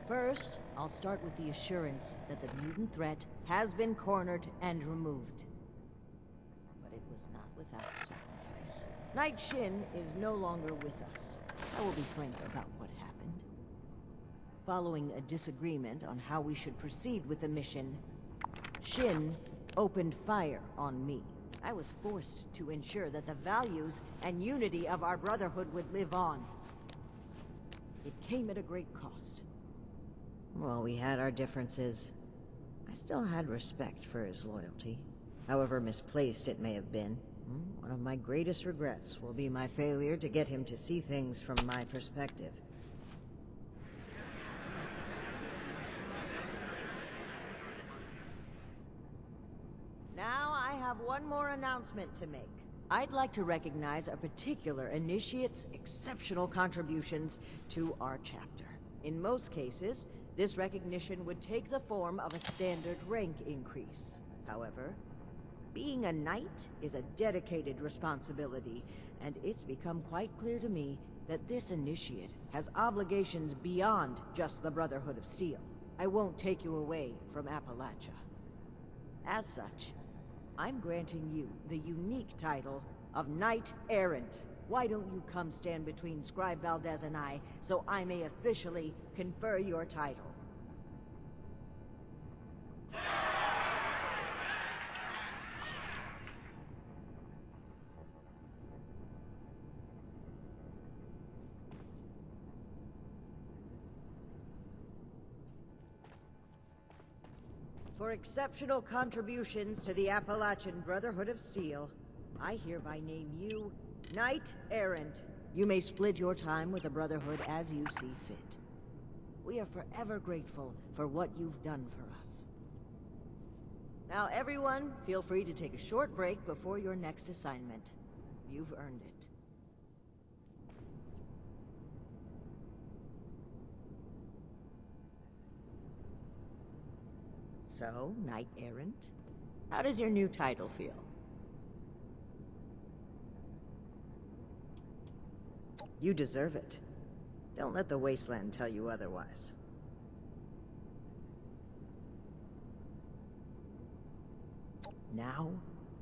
First, I'll start with the assurance that the mutant threat has been cornered and removed. But it was not without sacrifice. Knight Shin is no longer with us. I will be frank about what happened. Following a disagreement on how we should proceed with the mission, Shin opened fire on me. I was forced to ensure that the values and unity of our Brotherhood would live on. It came at a great cost. While we had our differences, I still had respect for his loyalty. However misplaced it may have been. One of my greatest regrets will be my failure to get him to see things from my perspective. Now I have one more announcement to make. I'd like to recognize a particular initiate's exceptional contributions to our chapter. In most cases, this recognition would take the form of a standard rank increase. However, being a knight is a dedicated responsibility, and it's become quite clear to me that this initiate has obligations beyond just the Brotherhood of Steel. I won't take you away from Appalachia. As such, I'm granting you the unique title of Knight Errant. Why don't you come stand between Scribe Valdez and I, so I may officially confer your title? For exceptional contributions to the Appalachian Brotherhood of Steel, I hereby name you Knight Errant. You may split your time with the Brotherhood as you see fit. We are forever grateful for what you've done for us. Now everyone, feel free to take a short break before your next assignment. You've earned it. So, Knight Errant, how does your new title feel? You deserve it. Don't let the wasteland tell you otherwise. Now,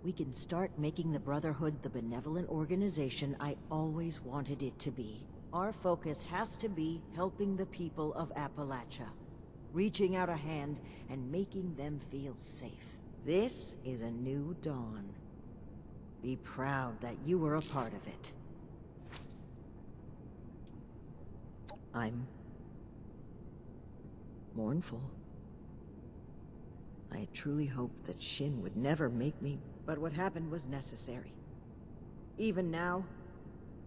we can start making the Brotherhood the benevolent organization I always wanted it to be. Our focus has to be helping the people of Appalachia. Reaching out a hand and making them feel safe. This is a new dawn. Be proud that you were a part of it. I'm mournful. I truly hoped that Shin would never make me, but what happened was necessary. Even now,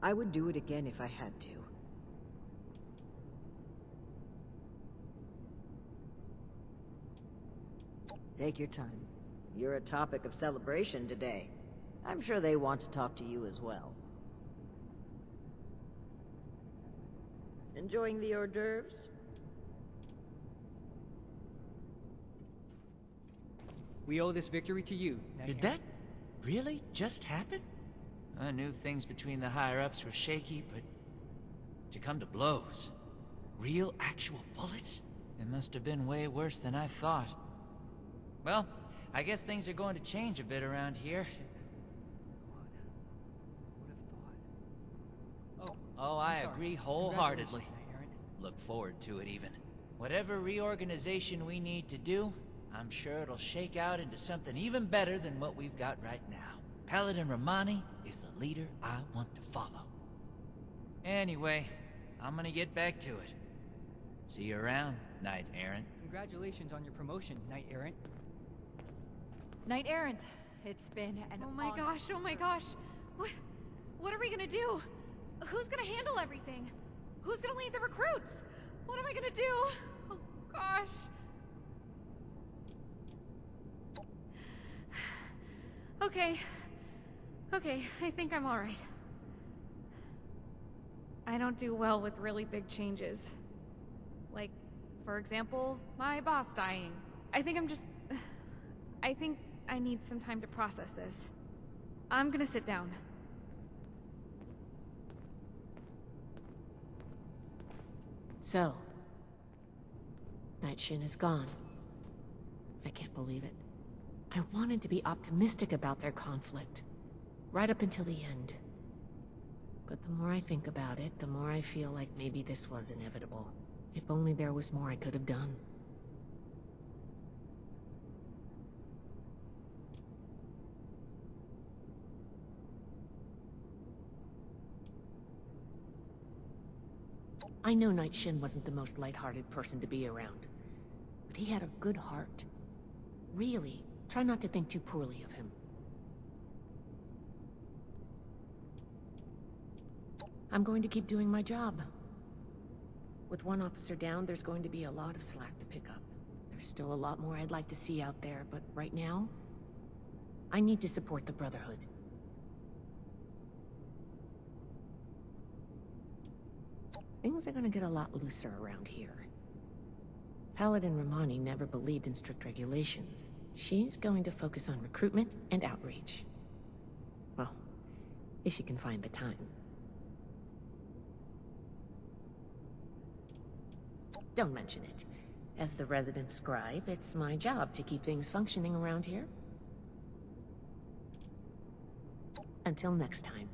I would do it again if I had to. Take your time. You're a topic of celebration today. I'm sure they want to talk to you as well. Enjoying the hors d'oeuvres? We owe this victory to you. Did that really just happen? I knew things between the higher-ups were shaky, but to come to blows. Real, actual bullets? It must have been way worse than I thought. Well, I guess things are going to change a bit around here. Oh, I agree wholeheartedly. Look forward to it even. Whatever reorganization we need to do, I'm sure it'll shake out into something even better than what we've got right now. Paladin Romani is the leader I want to follow. Anyway, I'm gonna get back to it. See you around, Knight Errant. Congratulations on your promotion, Knight Errant. Knight Errant, it's been an Oh my gosh. What are we gonna do? Who's gonna handle everything? Who's gonna lead the recruits? What am I gonna do? Oh gosh. Okay, I think I'm alright. I don't do well with really big changes. Like, for example, my boss dying. I think I need some time to process this. I'm gonna sit down. So, Night Shin is gone. I can't believe it. I wanted to be optimistic about their conflict, right up until the end. But the more I think about it, the more I feel like maybe this was inevitable. If only there was more I could have done. I know Night Shin wasn't the most lighthearted person to be around, but he had a good heart. Really, Try not to think too poorly of him. I'm going to keep doing my job. With one officer down, there's going to be a lot of slack to pick up. There's still a lot more I'd like to see out there, but right now, I need to support the Brotherhood. Things are gonna get a lot looser around here. Paladin Romani never believed in strict regulations. She's going to focus on recruitment and outreach. Well, if you can find the time. Don't mention it. As the resident scribe, it's my job to keep things functioning around here. Until next time.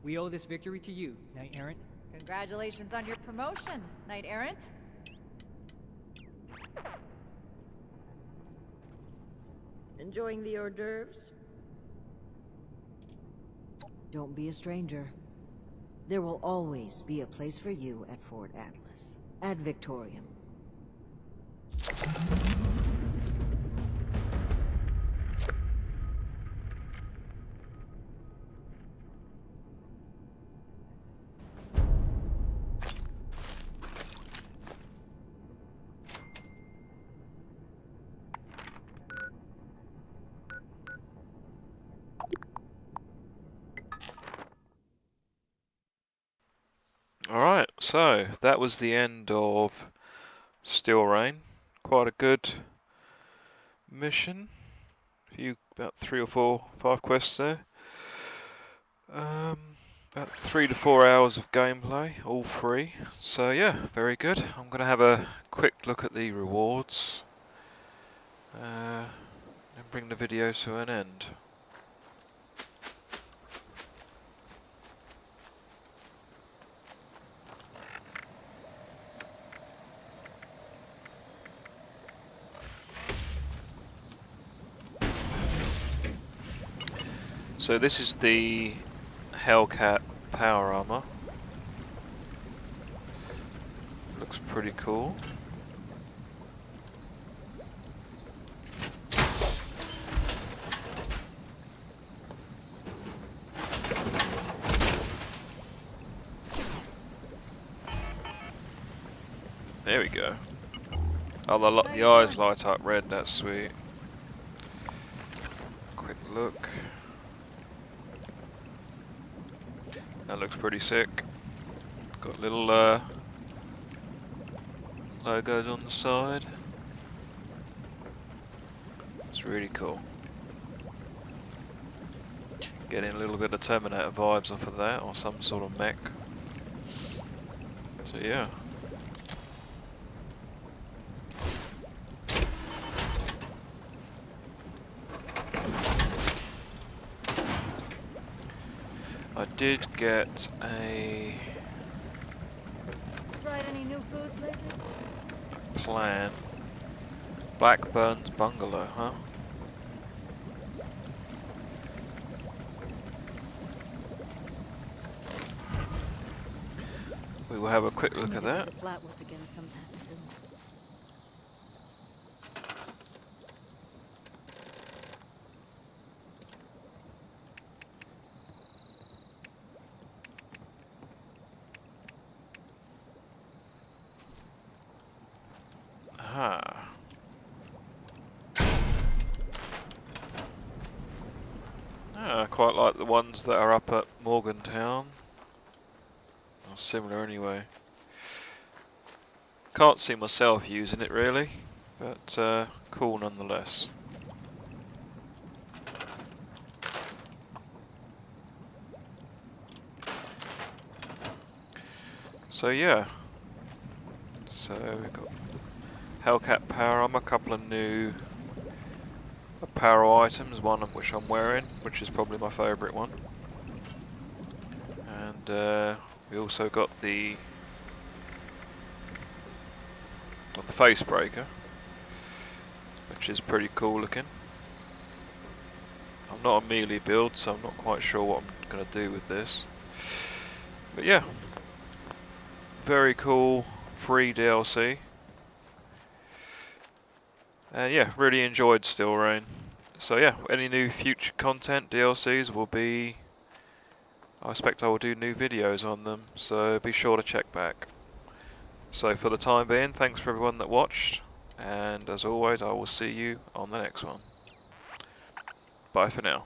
We owe this victory to you, Knight Errant. Congratulations on your promotion, Knight Errant. Enjoying the hors d'oeuvres? Don't be a stranger. There will always be a place for you at Fort Atlas. Ad Victorium. Alright, so that was the end of Steel Rain. Quite a good mission. About 3 or 4, 5 quests there. About 3 to 4 hours of gameplay, all free. So yeah, very good. I'm going to have a quick look at the rewards and bring the video to an end. So this is the Hellcat power armor. Looks pretty cool. There we go. Oh, the eyes light up red, that's sweet. Quick look. That looks pretty sick. Got little logos on the side. It's really cool. Getting a little bit of Terminator vibes off of that, or some sort of mech. So yeah. I did get a Tried any new foods lately? plan. Blackburn's bungalow, huh? We will have a quick look at that. Flatwoods again sometime soon. Ah. I quite like the ones that are up at Morgantown. Or similar anyway. Can't see myself using it really, but cool nonetheless. So yeah. So we've got Hellcat power armor, a couple of new apparel items, one of which I'm wearing, which is probably my favourite one. And we also got the face breaker, which is pretty cool looking. I'm not a melee build, so I'm not quite sure what I'm going to do with this. But yeah, very cool, free DLC. And yeah, really enjoyed Steel Rain. So yeah, any new future content, DLCs will be... I expect I will do new videos on them, so be sure to check back. So for the time being, thanks for everyone that watched, and as always I will see you on the next one. Bye for now.